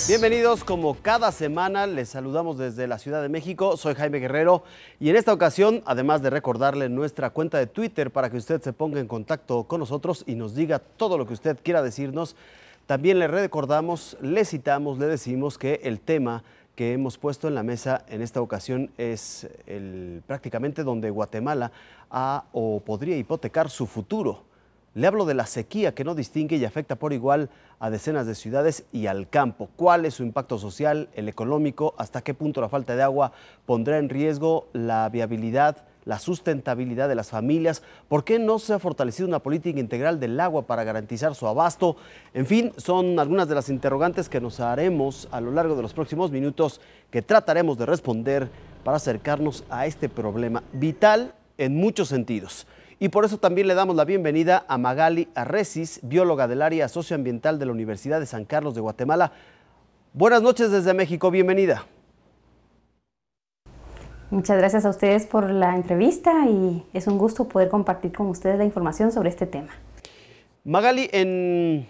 Bienvenidos, como cada semana les saludamos desde la Ciudad de México. Soy Jaime Guerrero y en esta ocasión, además de recordarle nuestra cuenta de Twitter para que usted se ponga en contacto con nosotros y nos diga todo lo que usted quiera decirnos, también le recordamos, le citamos, le decimos que el tema que hemos puesto en la mesa en esta ocasión es prácticamente donde Guatemala ha o podría hipotecar su futuro. Le hablo de la sequía que no distingue y afecta por igual a decenas de ciudades y al campo. ¿Cuál es su impacto social, el económico? ¿Hasta qué punto la falta de agua pondrá en riesgo la viabilidad, la sustentabilidad de las familias? ¿Por qué no se ha fortalecido una política integral del agua para garantizar su abasto? En fin, son algunas de las interrogantes que nos haremos a lo largo de los próximos minutos, que trataremos de responder para acercarnos a este problema vital en muchos sentidos. Y por eso también le damos la bienvenida a Magali Arrecis, bióloga del área socioambiental de la Universidad de San Carlos de Guatemala. Buenas noches desde México, bienvenida. Muchas gracias a ustedes por la entrevista y es un gusto poder compartir con ustedes la información sobre este tema. Magali, en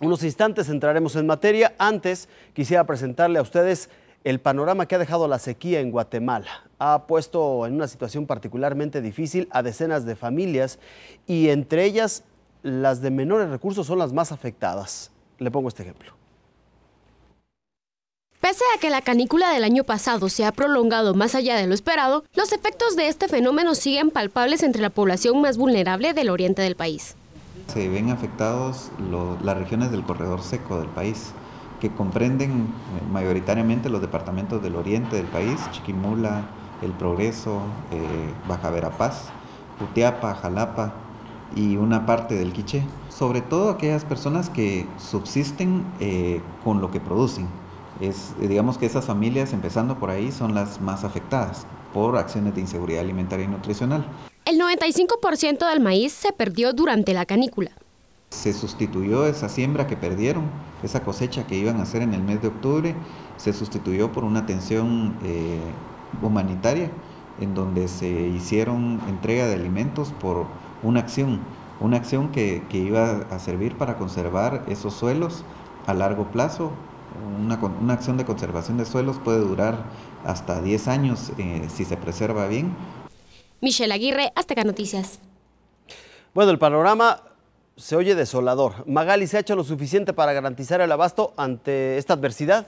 unos instantes entraremos en materia. Antes quisiera presentarle a ustedes el panorama que ha dejado la sequía en Guatemala. Ha puesto en una situación particularmente difícil a decenas de familias y entre ellas las de menores recursos son las más afectadas. Le pongo este ejemplo. Pese a que la canícula del año pasado se ha prolongado más allá de lo esperado, los efectos de este fenómeno siguen palpables entre la población más vulnerable del oriente del país. Se ven afectados las regiones del corredor seco del país, que comprenden mayoritariamente los departamentos del oriente del país: Chiquimula, El Progreso, Baja Verapaz, Jutiapa, Jalapa y una parte del Quiché. Sobre todo aquellas personas que subsisten con lo que producen. Digamos que esas familias, empezando por ahí, son las más afectadas por acciones de inseguridad alimentaria y nutricional. El 95% del maíz se perdió durante la canícula. Se sustituyó esa siembra que perdieron, esa cosecha que iban a hacer en el mes de octubre, se sustituyó por una atención humanitaria, en donde se hicieron entrega de alimentos por una acción que iba a servir para conservar esos suelos a largo plazo. Una acción de conservación de suelos puede durar hasta 10 años si se preserva bien. Michelle Aguirre, Azteca Noticias. Bueno, el panorama se oye desolador. Magali, ¿se ha hecho lo suficiente para garantizar el abasto ante esta adversidad?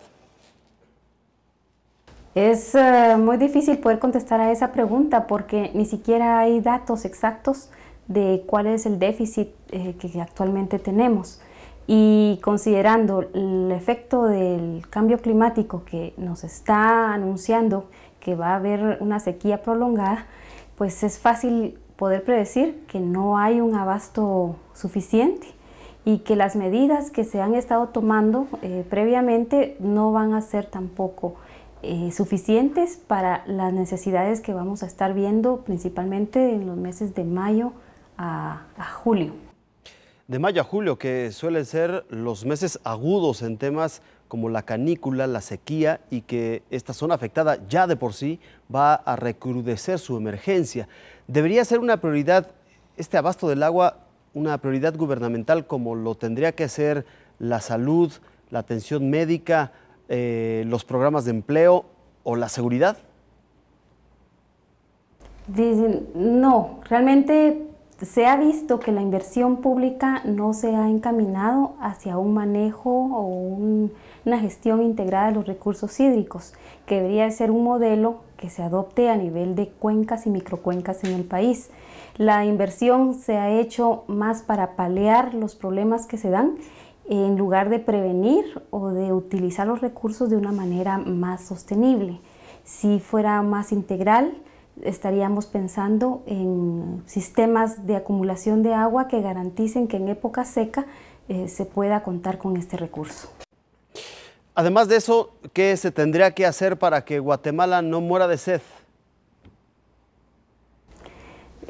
Es muy difícil poder contestar a esa pregunta porque ni siquiera hay datos exactos de cuál es el déficit que actualmente tenemos. Y considerando el efecto del cambio climático que nos está anunciando que va a haber una sequía prolongada, pues es fácil poder predecir que no hay un abasto suficiente y que las medidas que se han estado tomando previamente no van a ser tampoco suficientes para las necesidades que vamos a estar viendo principalmente en los meses de mayo a julio. De mayo a julio, que suelen ser los meses agudos en temas como la canícula, la sequía, y que esta zona afectada ya de por sí va a recrudecer su emergencia. ¿Debería ser una prioridad este abasto del agua, una prioridad gubernamental como lo tendría que ser la salud, la atención médica, los programas de empleo o la seguridad? No, realmente se ha visto que la inversión pública no se ha encaminado hacia un manejo o una gestión integrada de los recursos hídricos, que debería ser un modelo que se adopte a nivel de cuencas y microcuencas en el país. La inversión se ha hecho más para paliar los problemas que se dan en lugar de prevenir o de utilizar los recursos de una manera más sostenible. Si fuera más integral, estaríamos pensando en sistemas de acumulación de agua que garanticen que en época seca se pueda contar con este recurso. Además de eso, ¿qué se tendría que hacer para que Guatemala no muera de sed?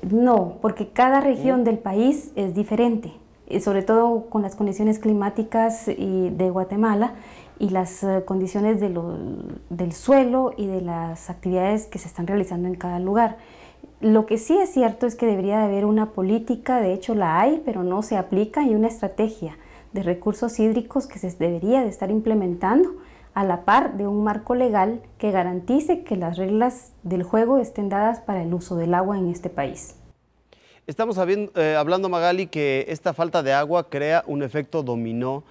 No, porque cada región del país es diferente, sobre todo con las condiciones climáticas de Guatemala y las condiciones del suelo y de las actividades que se están realizando en cada lugar. Lo que sí es cierto es que debería de haber una política, de hecho la hay, pero no se aplica, y una estrategia de recursos hídricos que se debería de estar implementando a la par de un marco legal que garantice que las reglas del juego estén dadas para el uso del agua en este país. Estamos hablando, Magali, que esta falta de agua crea un efecto dominó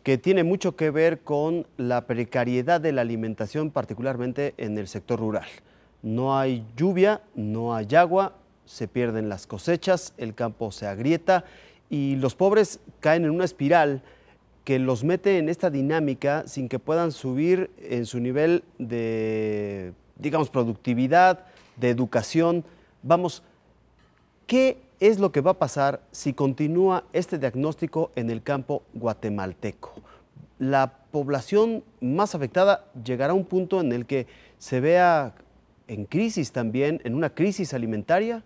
que tiene mucho que ver con la precariedad de la alimentación, particularmente en el sector rural. No hay lluvia, no hay agua, se pierden las cosechas, el campo se agrieta y los pobres caen en una espiral que los mete en esta dinámica sin que puedan subir en su nivel de, digamos, productividad, de educación. Vamos, ¿qué es lo que va a pasar si continúa este diagnóstico en el campo guatemalteco? La población más afectada llegará a un punto en el que se vea en crisis también, en una crisis alimentaria.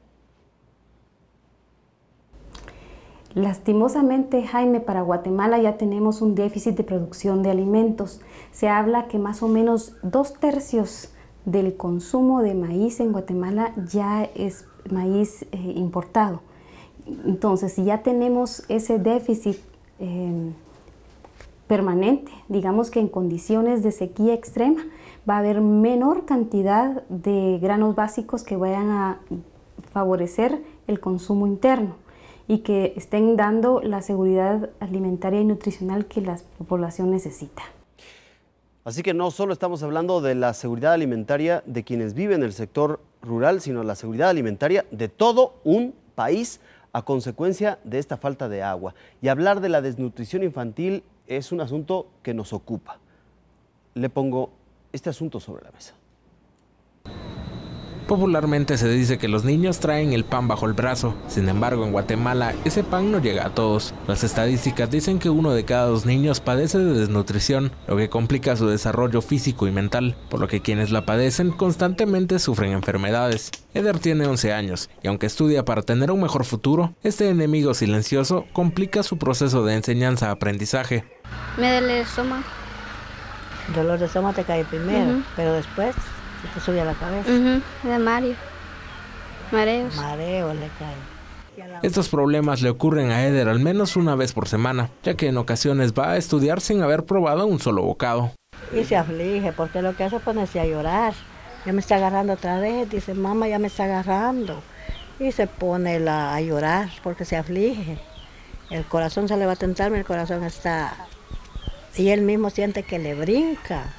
Lastimosamente, Jaime, para Guatemala ya tenemos un déficit de producción de alimentos. Se habla que más o menos 2/3 del consumo de maíz en Guatemala ya es maíz importado. Entonces, si ya tenemos ese déficit permanente, digamos que en condiciones de sequía extrema, va a haber menor cantidad de granos básicos que vayan a favorecer el consumo interno y que estén dando la seguridad alimentaria y nutricional que la población necesita. Así que no solo estamos hablando de la seguridad alimentaria de quienes viven en el sector rural, sino la seguridad alimentaria de todo un país a consecuencia de esta falta de agua. Y hablar de la desnutrición infantil es un asunto que nos ocupa. Le pongo este asunto sobre la mesa. Popularmente se dice que los niños traen el pan bajo el brazo. Sin embargo, en Guatemala ese pan no llega a todos. Las estadísticas dicen que 1 de cada 2 niños padece de desnutrición, lo que complica su desarrollo físico y mental, por lo que quienes la padecen constantemente sufren enfermedades. Eder tiene 11 años y aunque estudia para tener un mejor futuro, este enemigo silencioso complica su proceso de enseñanza-aprendizaje. Me duele el estómago. El dolor de estómago te cae primero, pero después te sube a la cabeza. De mareos. Mareo le cae. Estos problemas le ocurren a Eder al menos una vez por semana, ya que en ocasiones va a estudiar sin haber probado un solo bocado. Y se aflige, porque lo que hace es ponerse a llorar. Ya me está agarrando otra vez, dice, mamá, ya me está agarrando. Y se pone a llorar porque se aflige. El corazón se le va a tentar, el corazón está... Y él mismo siente que le brinca.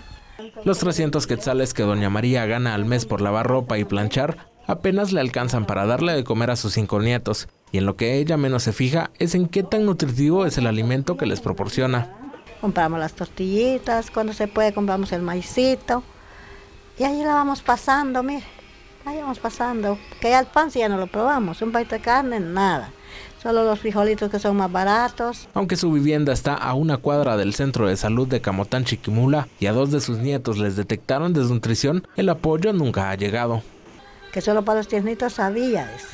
Los 300 quetzales que doña María gana al mes por lavar ropa y planchar apenas le alcanzan para darle de comer a sus 5 nietos. Y en lo que ella menos se fija es en qué tan nutritivo es el alimento que les proporciona. Compramos las tortillitas, cuando se puede compramos el maicito. Y ahí la vamos pasando, mire. Ahí vamos pasando. Que ya el pan si ya no lo probamos. Un paquete de carne, nada. Solo los frijolitos que son más baratos. Aunque su vivienda está a 1 cuadra del centro de salud de Camotán, Chiquimula, y a 2 de sus nietos les detectaron desnutrición, el apoyo nunca ha llegado. Que solo para los tiernitos había eso.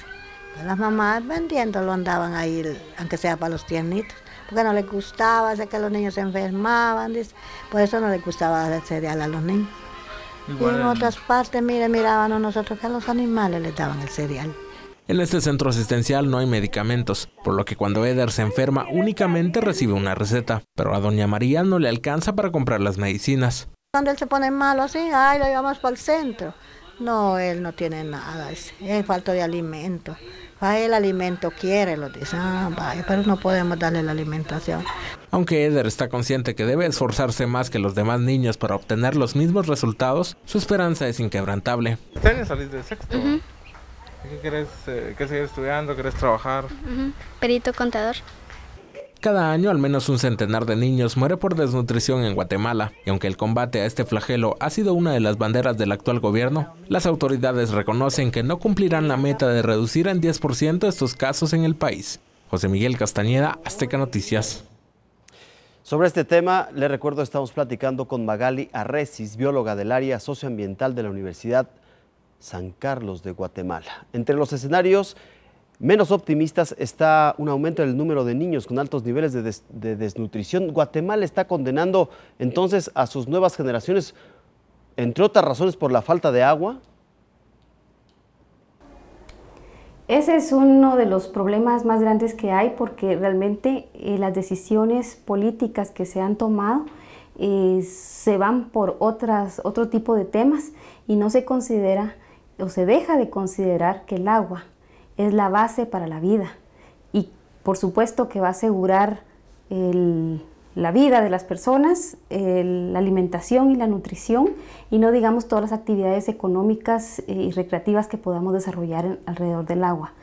Las mamás vendiéndolo andaban ahí, aunque sea para los tiernitos. Porque no les gustaba, sé que los niños se enfermaban, dice. Por eso no les gustaba dar cereal a los niños. Igual y en otras partes, mirábamos nosotros que a los animales les daban el cereal. En este centro asistencial no hay medicamentos, por lo que cuando Eder se enferma únicamente recibe una receta, pero a doña María no le alcanza para comprar las medicinas. Cuando él se pone malo así, ay, lo llevamos para el centro. No, él no tiene nada, es falta de alimento. A él alimento quiere, lo dice, vaya, pero no podemos darle la alimentación. Aunque Eder está consciente que debe esforzarse más que los demás niños para obtener los mismos resultados, su esperanza es inquebrantable. Este año salís de sexto. ¿Qué querés seguir estudiando? ¿Querés trabajar? Perito contador. Cada año al menos un centenar de niños muere por desnutrición en Guatemala, y aunque el combate a este flagelo ha sido una de las banderas del actual gobierno, las autoridades reconocen que no cumplirán la meta de reducir en 10% estos casos en el país. José Miguel Castañeda, Azteca Noticias. Sobre este tema, les recuerdo, estamos platicando con Magali Arrecis, bióloga del área socioambiental de la Universidad San Carlos de Guatemala. Entre los escenarios menos optimistas está un aumento del número de niños con altos niveles de desnutrición. Guatemala está condenando entonces a sus nuevas generaciones, entre otras razones, por la falta de agua. Ese es uno de los problemas más grandes que hay, porque realmente las decisiones políticas que se han tomado se van por otro tipo de temas y no se considera o se deja de considerar que el agua es la base para la vida y por supuesto que va a asegurar la vida de las personas, la alimentación y la nutrición y no digamos todas las actividades económicas y recreativas que podamos desarrollar alrededor del agua.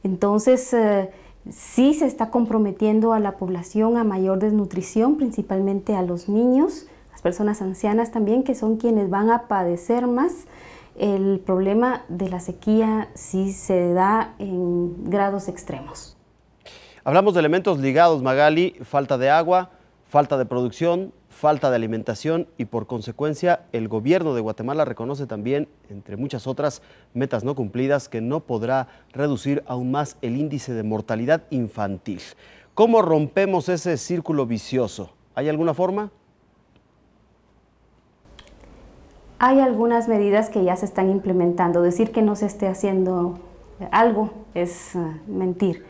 Entonces, sí se está comprometiendo a la población a mayor desnutrición, principalmente a los niños, las personas ancianas también, que son quienes van a padecer más. El problema de la sequía sí se da en grados extremos. Hablamos de elementos ligados, Magali, falta de agua, falta de producción, falta de alimentación y por consecuencia el gobierno de Guatemala reconoce también, entre muchas otras metas no cumplidas, que no podrá reducir aún más el índice de mortalidad infantil. ¿Cómo rompemos ese círculo vicioso? ¿Hay alguna forma? Hay algunas medidas que ya se están implementando. Decir que no se esté haciendo algo es mentir,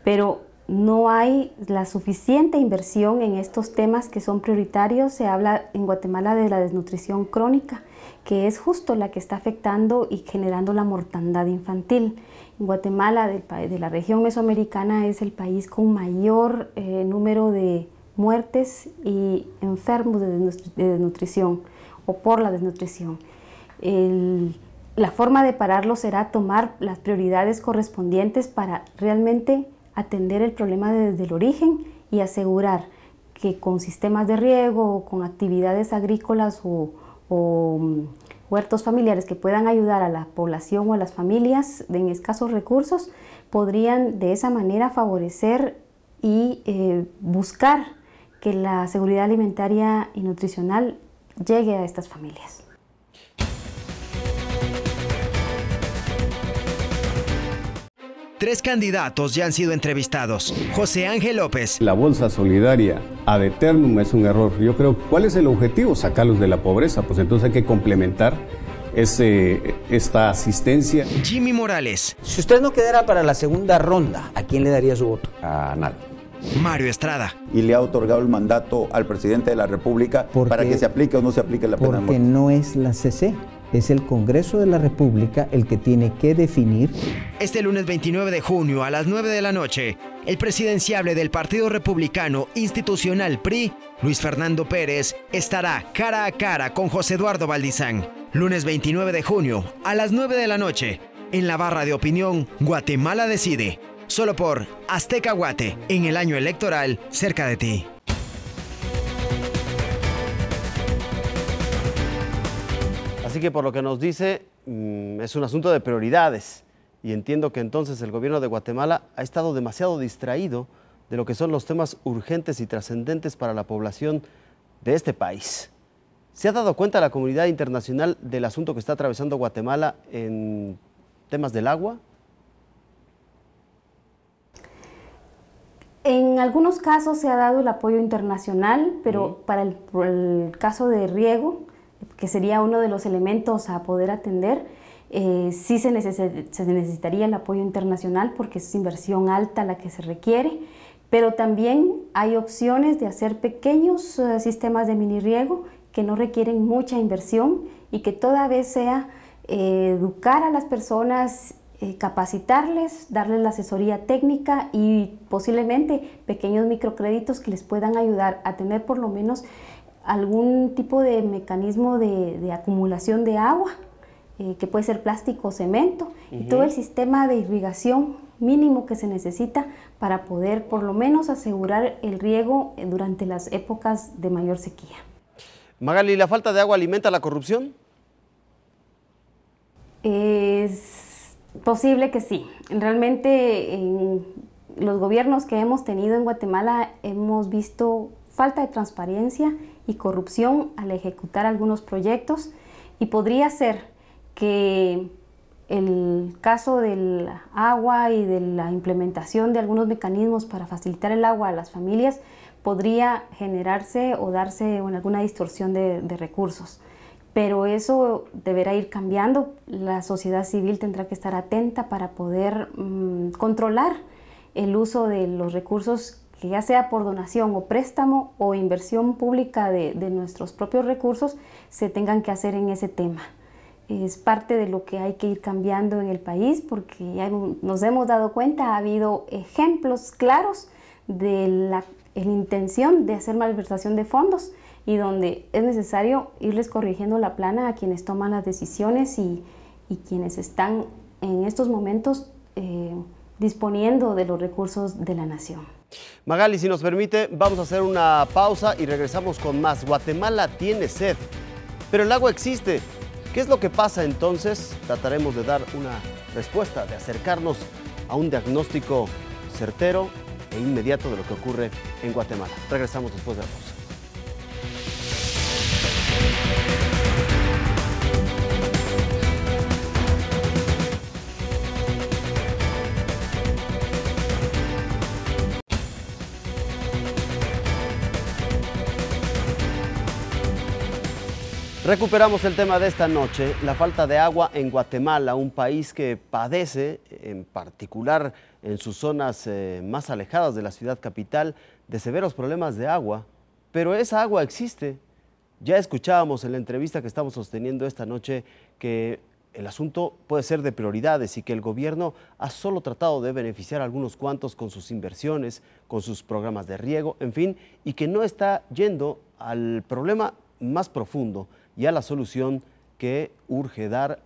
pero no hay la suficiente inversión en estos temas que son prioritarios. Se habla en Guatemala de la desnutrición crónica, que es justo la que está afectando y generando la mortandad infantil. En Guatemala, de la región mesoamericana, es el país con mayor número de muertes y enfermos de desnutrición o por la desnutrición. La forma de pararlo será tomar las prioridades correspondientes para realmente atender el problema desde el origen y asegurar que con sistemas de riego, con actividades agrícolas o huertos familiares que puedan ayudar a la población o a las familias en escasos recursos, podrían de esa manera favorecer y buscar que la seguridad alimentaria y nutricional llegue a estas familias. Tres candidatos ya han sido entrevistados. José Ángel López. La bolsa solidaria ad eternum es un error. Yo creo, ¿cuál es el objetivo? Sacarlos de la pobreza. Pues entonces hay que complementar esta asistencia. Jimmy Morales. Si usted no quedara para la segunda ronda, ¿a quién le daría su voto? A nadie. Mario Estrada. Y le ha otorgado el mandato al presidente de la República para que se aplique o no se aplique la pena de muerte. Porque no es la CC. Es el Congreso de la República el que tiene que definir. Este lunes 29 de junio a las 9 de la noche, el presidenciable del Partido Republicano Institucional PRI, Luis Fernando Pérez, estará cara a cara con José Eduardo Valdizán. Lunes 29 de junio a las 9 de la noche, en la barra de opinión Guatemala Decide. Solo por Azteca Guate, en el año electoral, cerca de ti. Así que por lo que nos dice, es un asunto de prioridades y entiendo que entonces el gobierno de Guatemala ha estado demasiado distraído de lo que son los temas urgentes y trascendentes para la población de este país. ¿Se ha dado cuenta la comunidad internacional del asunto que está atravesando Guatemala en temas del agua? En algunos casos se ha dado el apoyo internacional, pero para el caso de riego, que sería uno de los elementos a poder atender, sí se necesitaría el apoyo internacional porque es inversión alta la que se requiere, pero también hay opciones de hacer pequeños sistemas de mini riego que no requieren mucha inversión y que toda vez sea educar a las personas, capacitarles, darles la asesoría técnica y posiblemente pequeños microcréditos que les puedan ayudar a tener por lo menos algún tipo de mecanismo de acumulación de agua, que puede ser plástico o cemento, y todo el sistema de irrigación mínimo que se necesita para poder por lo menos asegurar el riego durante las épocas de mayor sequía. Magali, ¿la falta de agua alimenta la corrupción? Es posible que sí. Realmente en los gobiernos que hemos tenido en Guatemala hemos visto falta de transparencia y corrupción al ejecutar algunos proyectos y podría ser que el caso del agua y de la implementación de algunos mecanismos para facilitar el agua a las familias podría generarse o darse en alguna distorsión de recursos. Pero eso deberá ir cambiando. La sociedad civil tendrá que estar atenta para poder controlar el uso de los recursos que ya sea por donación o préstamo o inversión pública de nuestros propios recursos, se tengan que hacer en ese tema. Es parte de lo que hay que ir cambiando en el país, porque ya nos hemos dado cuenta, ha habido ejemplos claros de la intención de hacer malversación de fondos y donde es necesario irles corrigiendo la plana a quienes toman las decisiones y quienes están en estos momentos disponiendo de los recursos de la nación. Magali, si nos permite, vamos a hacer una pausa y regresamos con más. Guatemala tiene sed, pero el agua existe. ¿Qué es lo que pasa entonces? Trataremos de dar una respuesta, de acercarnos a un diagnóstico certero e inmediato de lo que ocurre en Guatemala. Regresamos después de la pausa. Recuperamos el tema de esta noche, la falta de agua en Guatemala, un país que padece, en particular en sus zonas más alejadas de la ciudad capital, de severos problemas de agua, pero esa agua existe. Ya escuchábamos en la entrevista que estamos sosteniendo esta noche que el asunto puede ser de prioridades y que el gobierno ha solo tratado de beneficiar a algunos cuantos con sus inversiones, con sus programas de riego, en fin, y que no está yendo al problema más profundo y a la solución que urge dar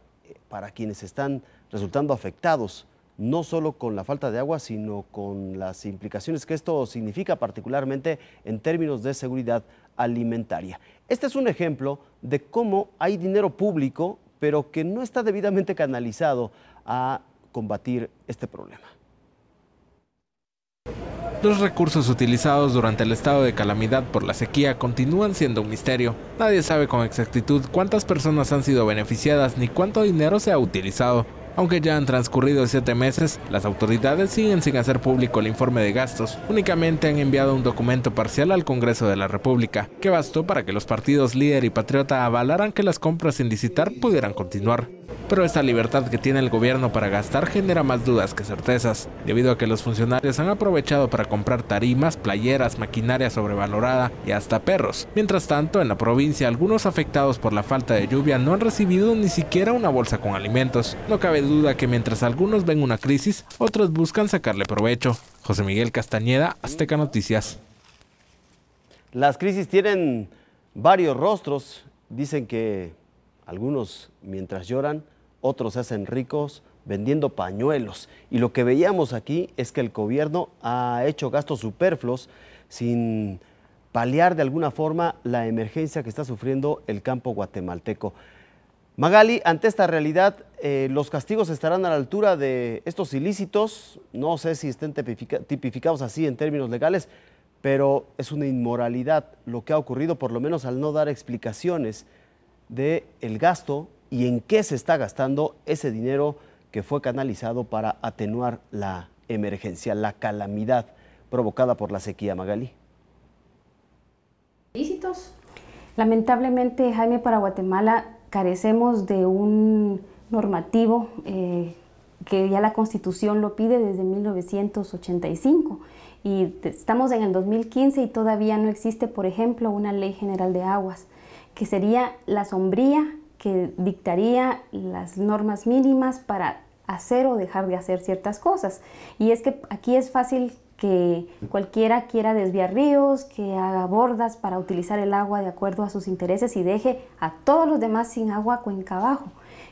para quienes están resultando afectados, no solo con la falta de agua, sino con las implicaciones que esto significa, particularmente en términos de seguridad alimentaria. Este es un ejemplo de cómo hay dinero público, pero que no está debidamente canalizado a combatir este problema. Los recursos utilizados durante el estado de calamidad por la sequía continúan siendo un misterio. Nadie sabe con exactitud cuántas personas han sido beneficiadas ni cuánto dinero se ha utilizado. Aunque ya han transcurrido 7 meses, las autoridades siguen sin hacer público el informe de gastos. Únicamente han enviado un documento parcial al Congreso de la República, que bastó para que los partidos Líder y Patriota avalaran que las compras sin licitar pudieran continuar. Pero esta libertad que tiene el gobierno para gastar genera más dudas que certezas, debido a que los funcionarios han aprovechado para comprar tarimas, playeras, maquinaria sobrevalorada y hasta perros. Mientras tanto, en la provincia, algunos afectados por la falta de lluvia no han recibido ni siquiera una bolsa con alimentos. No cabe duda que mientras algunos ven una crisis, otros buscan sacarle provecho. José Miguel Castañeda, Azteca Noticias. Las crisis tienen varios rostros. Dicen que algunos, mientras lloran, otros se hacen ricos vendiendo pañuelos. Y lo que veíamos aquí es que el gobierno ha hecho gastos superfluos sin paliar de alguna forma la emergencia que está sufriendo el campo guatemalteco. Magali, ante esta realidad, ¿los castigos estarán a la altura de estos ilícitos? No sé si estén tipificados así en términos legales, pero es una inmoralidad lo que ha ocurrido, por lo menos al no dar explicaciones del gasto y en qué se está gastando ese dinero que fue canalizado para atenuar la emergencia, la calamidad provocada por la sequía. Magali. ¿Ilícitos? Lamentablemente, Jaime, para Guatemala carecemos de un normativo que ya la Constitución lo pide desde 1985 y estamos en el 2015 y todavía no existe, por ejemplo, una ley general de aguas, que sería la sombría que dictaría las normas mínimas para hacer o dejar de hacer ciertas cosas. Y es que aquí es fácil que cualquiera quiera desviar ríos, que haga bordas para utilizar el agua de acuerdo a sus intereses y deje a todos los demás sin agua cuenca abajo.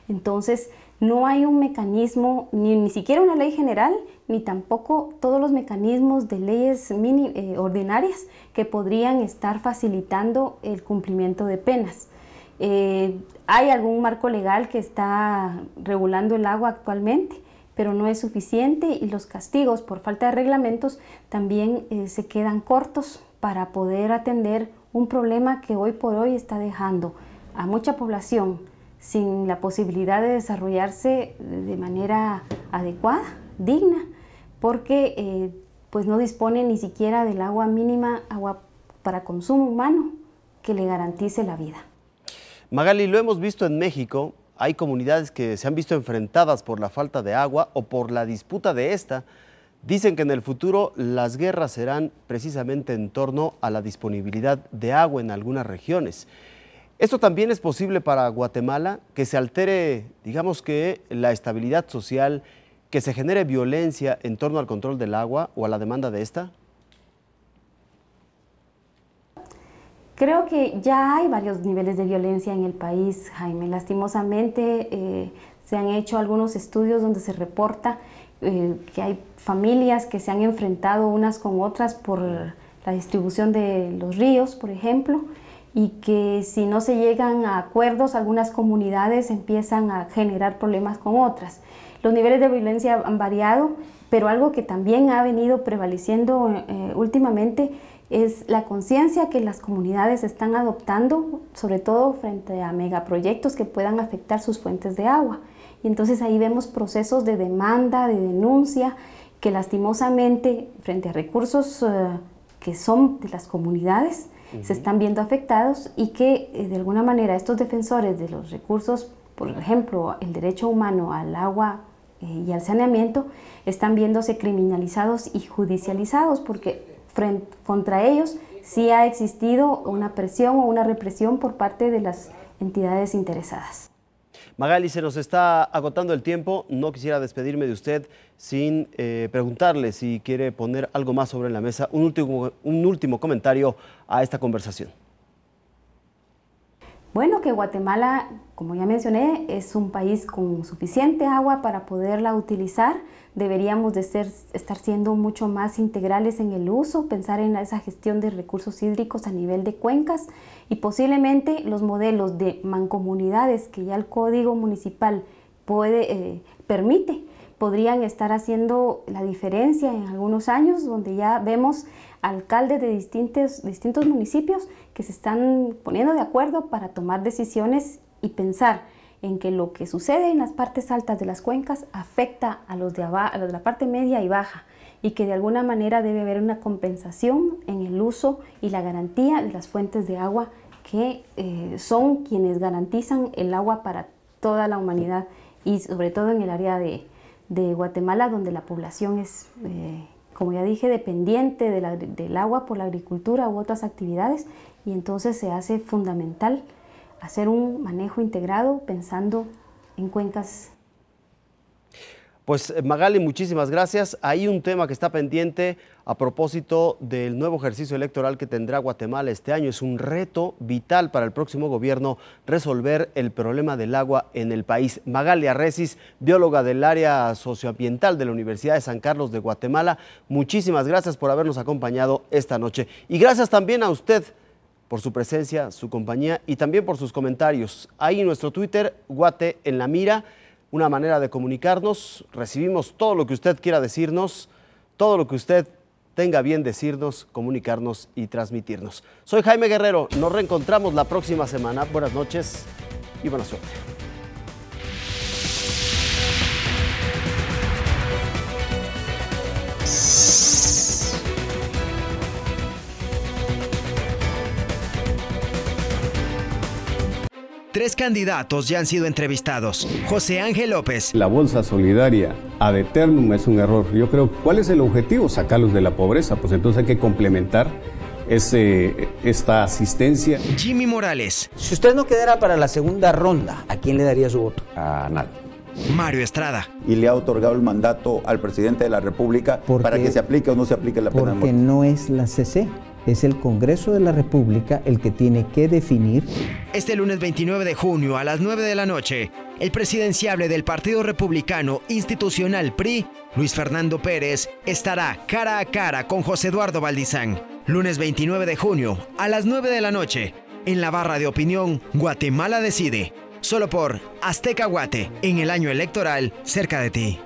Entonces, no hay un mecanismo, ni siquiera una ley general, ni tampoco todos los mecanismos de leyes ordinarias que podrían estar facilitando el cumplimiento de penas. Hay algún marco legal que está regulando el agua actualmente, pero no es suficiente y los castigos por falta de reglamentos también se quedan cortos para poder atender un problema que hoy por hoy está dejando a mucha población sin la posibilidad de desarrollarse de manera adecuada, digna, porque pues no dispone ni siquiera del agua mínima, agua para consumo humano, que le garantice la vida. Magali, lo hemos visto en México, hay comunidades que se han visto enfrentadas por la falta de agua o por la disputa de esta, Dicen que en el futuro las guerras serán precisamente en torno a la disponibilidad de agua en algunas regiones. ¿Esto también es posible para Guatemala? Que se altere, digamos que, la estabilidad social, que se genere violencia en torno al control del agua o a la demanda de esta. Creo que ya hay varios niveles de violencia en el país, Jaime. Lastimosamente se han hecho algunos estudios donde se reporta que hay familias que se han enfrentado unas con otras por la distribución de los ríos, por ejemplo, y que si no se llegan a acuerdos, algunas comunidades empiezan a generar problemas con otras. Los niveles de violencia han variado, pero algo que también ha venido prevaleciendo últimamente es la conciencia que las comunidades están adoptando, sobre todo frente a megaproyectos que puedan afectar sus fuentes de agua. Y entonces ahí vemos procesos de demanda, de denuncia, que lastimosamente frente a recursos que son de las comunidades, se están viendo afectados y que de alguna manera estos defensores de los recursos, por ejemplo, el derecho humano al agua y al saneamiento, están viéndose criminalizados y judicializados porque contra ellos sí ha existido una presión o una represión por parte de las entidades interesadas. Magali, se nos está agotando el tiempo. No quisiera despedirme de usted sin preguntarle si quiere poner algo más sobre la mesa, un último comentario a esta conversación. Bueno, que Guatemala, como ya mencioné, es un país con suficiente agua para poderla utilizar. Deberíamos de estar siendo mucho más integrales en el uso, pensar en esa gestión de recursos hídricos a nivel de cuencas y posiblemente los modelos de mancomunidades que ya el Código Municipal permite, podrían estar haciendo la diferencia en algunos años, donde ya vemos alcaldes de distintos municipios que se están poniendo de acuerdo para tomar decisiones y pensar en que lo que sucede en las partes altas de las cuencas afecta a los de la parte media y baja, y que de alguna manera debe haber una compensación en el uso y la garantía de las fuentes de agua que son quienes garantizan el agua para toda la humanidad, y sobre todo en el área de Guatemala, donde la población es, como ya dije, dependiente del agua por la agricultura u otras actividades, y entonces se hace fundamental hacer un manejo integrado pensando en cuencas. Pues Magali, muchísimas gracias. Hay un tema que está pendiente a propósito del nuevo ejercicio electoral que tendrá Guatemala este año. Es un reto vital para el próximo gobierno resolver el problema del agua en el país. Magali Arrecis, bióloga del área socioambiental de la Universidad de San Carlos de Guatemala, muchísimas gracias por habernos acompañado esta noche. Y gracias también a usted por su presencia, su compañía y también por sus comentarios. Ahí en nuestro Twitter, Guate en la Mira, una manera de comunicarnos. Recibimos todo lo que usted quiera decirnos, todo lo que usted tenga bien decirnos, comunicarnos y transmitirnos. Soy Jaime Guerrero, nos reencontramos la próxima semana. Buenas noches y buena suerte. Tres candidatos ya han sido entrevistados. José Ángel López. La bolsa solidaria ad eternum es un error. Yo creo, ¿cuál es el objetivo? Sacarlos de la pobreza. Pues entonces hay que complementar esta asistencia. Jimmy Morales. Si usted no quedara para la segunda ronda, ¿a quién le daría su voto? A nadie. Mario Estrada. Y le ha otorgado el mandato al presidente de la República para que se aplique o no se aplique la pena de muerte. Porque no es la CC. Es el Congreso de la República el que tiene que definir. Este lunes 29 de junio a las 9 de la noche, el presidenciable del Partido Republicano Institucional PRI, Luis Fernando Pérez, estará cara a cara con José Eduardo Valdizán. Lunes 29 de junio a las 9 de la noche, en la barra de opinión Guatemala Decide. Solo por Azteca Guate, en el año electoral cerca de ti.